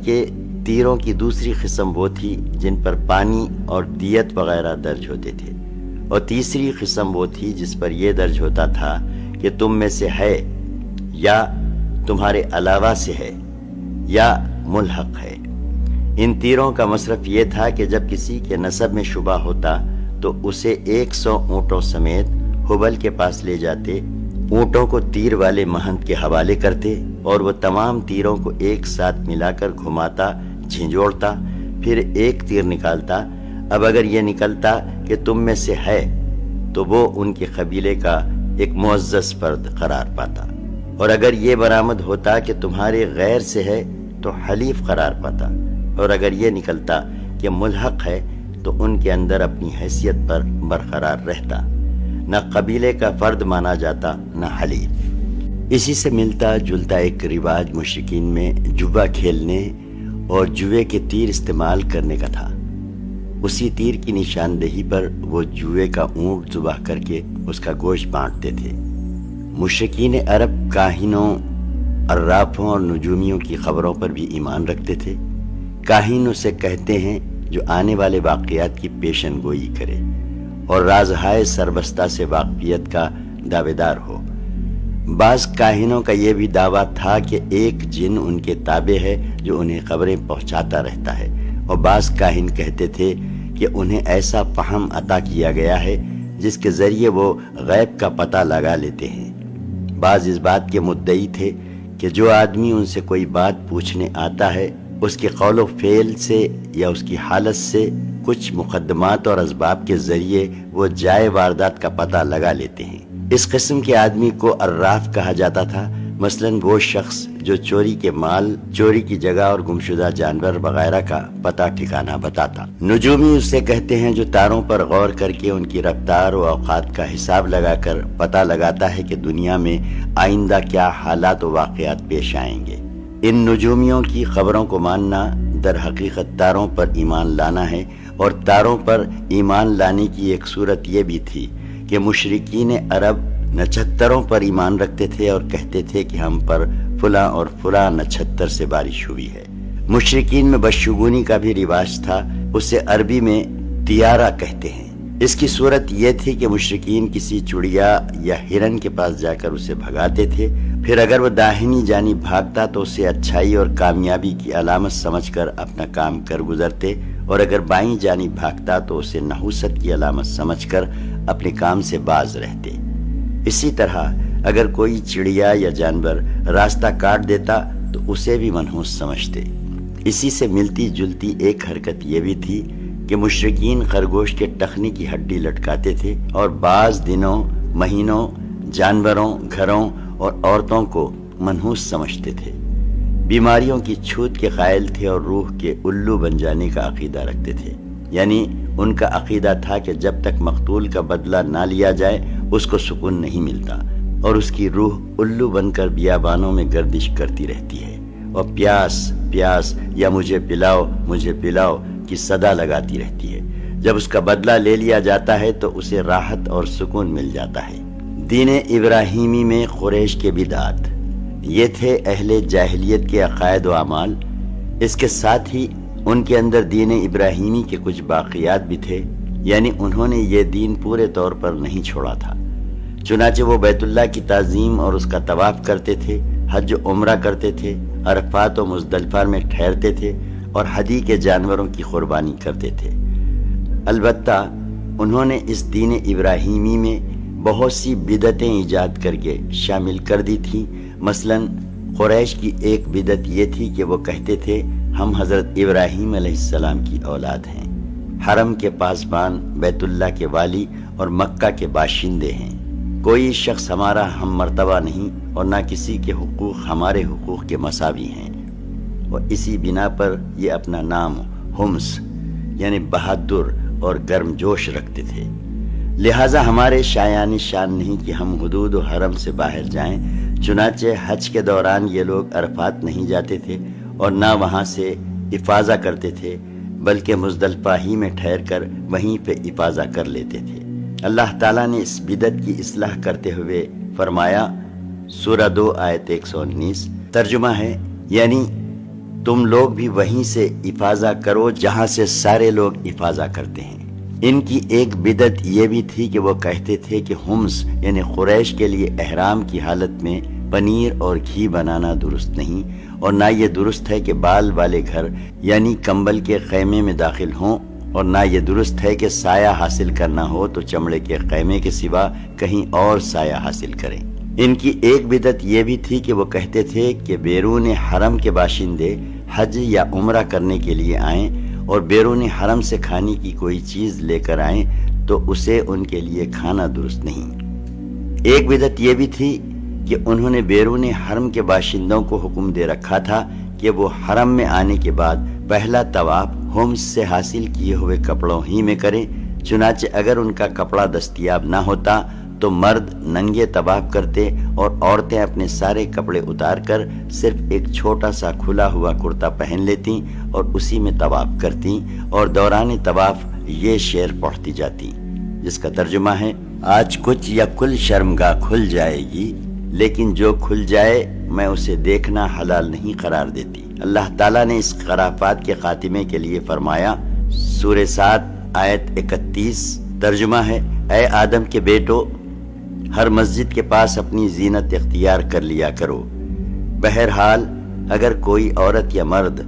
کہ تیروں کی دوسری قسم وہ تھی جن پر پانی اور دیت وغیرہ درج ہوتے تھے، اور تیسری قسم وہ تھی جس پر یہ درج ہوتا تھا کہ تم میں سے ہے یا تمہارے علاوہ سے ہے یا ملحق ہے۔ ان تیروں کا مصرف یہ تھا کہ جب کسی کے نسب میں شبہ ہوتا تو اسے 100 اونٹوں سمیت حبل کے پاس لے جاتے، اونٹوں کو تیر والے مہند کے حوالے کرتے اور وہ تمام تیروں کو ایک ساتھ ملا کر گھماتا، جھنجھوڑتا، پھر ایک تیر نکالتا۔ اب اگر یہ نکلتا کہ تم میں سے ہے تو وہ ان کے قبیلے کا ایک معزز فرد قرار پاتا، اور اگر یہ برآمد ہوتا کہ تمہارے غیر سے ہے تو حلیف قرار پاتا، اور اگر یہ نکلتا کہ ملحق ہے تو ان کے اندر اپنی حیثیت پر برقرار رہتا، نہ قبیلے کا فرد مانا جاتا نہ حلیف۔ اسی سے ملتا جلتا ایک رواج مشرکین میں جوا کھیلنے اور جوے کے تیر استعمال کرنے کا تھا۔ اسی تیر کی نشاندہی پر وہ جوے کا اونٹ ذبح کر کے اس کا گوشت بانٹتے تھے۔ مشرکین عرب کاہنوں، عرافوں اور نجومیوں کی خبروں پر بھی ایمان رکھتے تھے۔ کاہن اسے کہتے ہیں جو آنے والے واقعات کی پیشن گوئی کرے اور رازہائے سربستہ سے واقفیت کا دعوے دار ہو۔ بعض کاہنوں کا یہ بھی دعویٰ تھا کہ ایک جن ان کے تابع ہے جو انہیں خبریں پہنچاتا رہتا ہے، اور بعض کاہن کہتے تھے کہ انہیں ایسا فہم عطا کیا گیا ہے جس کے ذریعے وہ غیب کا پتہ لگا لیتے ہیں۔ بعض اس بات کے مدعی تھے کہ جو آدمی ان سے کوئی بات پوچھنے آتا ہے اس کے قول و فعل سے یا اس کی حالت سے کچھ مقدمات اور اسباب کے ذریعے وہ جائے واردات کا پتہ لگا لیتے ہیں۔ اس قسم کے آدمی کو عراف کہا جاتا تھا، مثلاً وہ شخص جو چوری کے مال، چوری کی جگہ اور گمشدہ جانور وغیرہ کا پتہ ٹھکانہ بتاتا۔ نجومی اسے کہتے ہیں جو تاروں پر غور کر کے ان کی رفتار و اوقات کا حساب لگا کر پتہ لگاتا ہے کہ دنیا میں آئندہ کیا حالات و واقعات پیش آئیں گے۔ ان نجومیوں کی خبروں کو ماننا در حقیقت تاروں پر ایمان لانا ہے، اور تاروں پر ایمان لانے کی ایک صورت یہ بھی تھی کہ مشرکین عرب نچھتروں پر ایمان رکھتے تھے اور کہتے تھے کہ ہم پر فلاں اور فلاں نچھتر سے بارش ہوئی ہے۔ مشرکین میں بدشگونی کا بھی رواج تھا، اسے عربی میں تیارہ کہتے ہیں۔ اس کی صورت یہ تھی کہ مشرکین کسی چڑیا یا ہرن کے پاس جا کر اسے بھگاتے تھے، پھر اگر وہ داہنی جانب بھاگتا تو اسے اچھائی اور کامیابی کی علامت سمجھ کر اپنا کام کر گزرتے، اور اگر بائیں جانب بھاگتا تو اسے نحوست کی علامت سمجھ کر اپنے کام سے باز رہتے۔ اسی طرح اگر کوئی چڑیا یا جانور راستہ کاٹ دیتا تو اسے بھی منحوس سمجھتے۔ اسی سے ملتی جلتی ایک حرکت یہ بھی تھی کہ مشرکین خرگوش کے ٹخنے کی ہڈی لٹکاتے تھے اور بعض دنوں، مہینوں، جانوروں، گھروں اور عورتوں کو منحوس سمجھتے تھے۔ بیماریوں کی چھوت کے قائل تھے اور روح کے الو بن جانے کا عقیدہ رکھتے تھے، یعنی ان کا عقیدہ تھا کہ جب تک مقتول کا بدلہ نہ لیا جائے اس کو سکون نہیں ملتا، اور اس کی روح الو بن کر بیابانوں میں گردش کرتی رہتی ہے اور پیاس پیاس یا مجھے پلاؤ کی صدا لگاتی رہتی ہے۔ جب اس کا بدلہ لے لیا جاتا ہے تو اسے راحت اور سکون مل جاتا ہے۔ دین ابراہیمی میں قریش کے بدعات یہ تھے اہل جاہلیت کے عقائد و اعمال، اس کے ساتھ ہی ان کے اندر دین ابراہیمی کے کچھ باقیات بھی تھے، یعنی انہوں نے یہ دین پورے طور پر نہیں چھوڑا تھا۔ چنانچہ وہ بیت اللہ کی تعظیم اور اس کا طواف کرتے تھے، حج و عمرہ کرتے تھے، عرفات و مزدلفہ میں ٹھہرتے تھے اور ہدی کے جانوروں کی قربانی کرتے تھے۔ البتہ انہوں نے اس دین ابراہیمی میں بہت سی بدعتیں ایجاد کر کے شامل کر دی تھیں۔ مثلاً قریش کی ایک بدعت یہ تھی کہ وہ کہتے تھے ہم حضرت ابراہیم علیہ السلام کی اولاد ہیں، حرم کے پاسبان، بیت اللہ کے والی اور مکہ کے باشندے ہیں، کوئی شخص ہمارا ہم مرتبہ نہیں اور نہ کسی کے حقوق ہمارے حقوق کے مساوی ہیں، اور اسی بنا پر یہ اپنا نام حمص یعنی بہادر اور گرم جوش رکھتے تھے۔ لہٰذا ہمارے شایان شان نہیں کہ ہم حدود و حرم سے باہر جائیں۔ چنانچہ حج کے دوران یہ لوگ عرفات نہیں جاتے تھے اور نہ وہاں سے افاضہ کرتے تھے، بلکہ مزدلفہ ہی میں ٹھہر کر وہیں پہ افاضہ کر لیتے تھے۔ اللہ تعالیٰ نے اس بدعت کی اصلاح کرتے ہوئے فرمایا، سورہ 2 آیت 119، ترجمہ ہے یعنی تم لوگ بھی وہیں سے افاضہ کرو جہاں سے سارے لوگ افاضہ کرتے ہیں۔ ان کی ایک بدعت یہ بھی تھی کہ وہ کہتے تھے کہ حمص یعنی قریش کے لیے احرام کی حالت میں پنیر اور گھی بنانا درست نہیں، اور نہ یہ درست ہے کہ بال والے گھر یعنی کمبل کے خیمے میں داخل ہوں، اور نہ یہ درست ہے کہ سایہ حاصل کرنا ہو تو چمڑے کے خیمے کے سوا کہیں اور سایہ حاصل کریں۔ ان کی ایک بدعت یہ بھی تھی کہ وہ کہتے تھے کہ بیرون حرم کے باشندے حج یا عمرہ کرنے کے لیے آئیں اور بیرون حرم سے کھانے کی کوئی چیز لے کر آئیں تو اسے ان کے لیے کھانا درست نہیں۔ ایک بدعت یہ بھی تھی کہ انہوں نے بیرون حرم کے باشندوں کو حکم دے رکھا تھا کہ وہ حرم میں آنے کے بعد پہلا طواف حمص سے حاصل کیے ہوئے کپڑوں ہی میں کریں، چنانچہ اگر ان کا کپڑا دستیاب نہ ہوتا تو مرد ننگے طواف کرتے اور عورتیں اپنے سارے کپڑے اتار کر صرف ایک چھوٹا سا کھلا ہوا کرتا پہن لیتیں اور اسی میں طواف کرتیں، اور دوران طواف یہ شعر پڑھتی جاتی جس کا ترجمہ ہے: آج کچھ یا کل شرمگاہ کھل جائے گی، لیکن جو کھل جائے میں اسے دیکھنا حلال نہیں قرار دیتی۔ اللہ تعالیٰ نے اس خرافات کے خاتمے کے لیے فرمایا، سورہ 7 آیت 31، ترجمہ ہے: اے آدم کے بیٹو، ہر مسجد کے پاس اپنی زینت اختیار کر لیا کرو۔ بہرحال اگر کوئی عورت یا مرد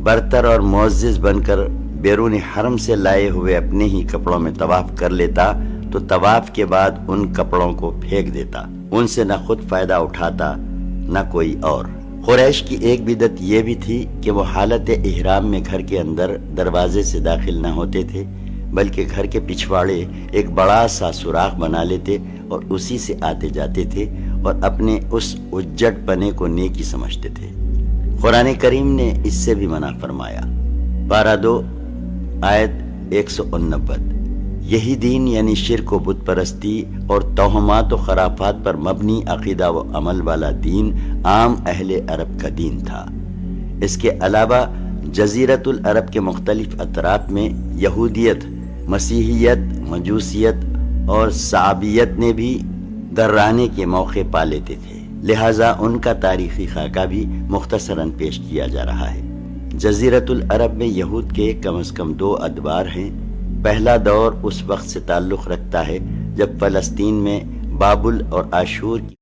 برتر اور معزز بن کر بیرون حرم سے لائے ہوئے اپنے ہی کپڑوں میں طواف کر لیتا تو طواف کے بعد ان کپڑوں کو پھینک دیتا، ان سے نہ خود فائدہ اٹھاتا نہ کوئی اور۔ قریش کی ایک بدعت یہ بھی تھی کہ وہ حالت احرام میں گھر کے اندر دروازے سے داخل نہ ہوتے تھے، بلکہ گھر کے پچھواڑے ایک بڑا سا سوراخ بنا لیتے اور اسی سے آتے جاتے تھے اور اپنے اس اجڑ پنے کو نیکی سمجھتے تھے۔ قرآن کریم نے اس سے بھی منع فرمایا۔ پارہ 2 آیت 189، یہی دین یعنی شرک و بت پرستی اور توہمات و خرافات پر مبنی عقیدہ و عمل والا دین عام اہل عرب کا دین تھا۔ اس کے علاوہ جزیرۃ العرب کے مختلف اطراف میں یہودیت، مسیحیت، مجوسیت اور صابئیت نے بھی درانے کے موقع پا لیتے تھے، لہٰذا ان کا تاریخی خاکہ بھی مختصراً پیش کیا جا رہا ہے۔ جزیرۃ العرب میں یہود کے کم از کم 2 ادوار ہیں۔ پہلا دور اس وقت سے تعلق رکھتا ہے جب فلسطین میں بابل اور آشور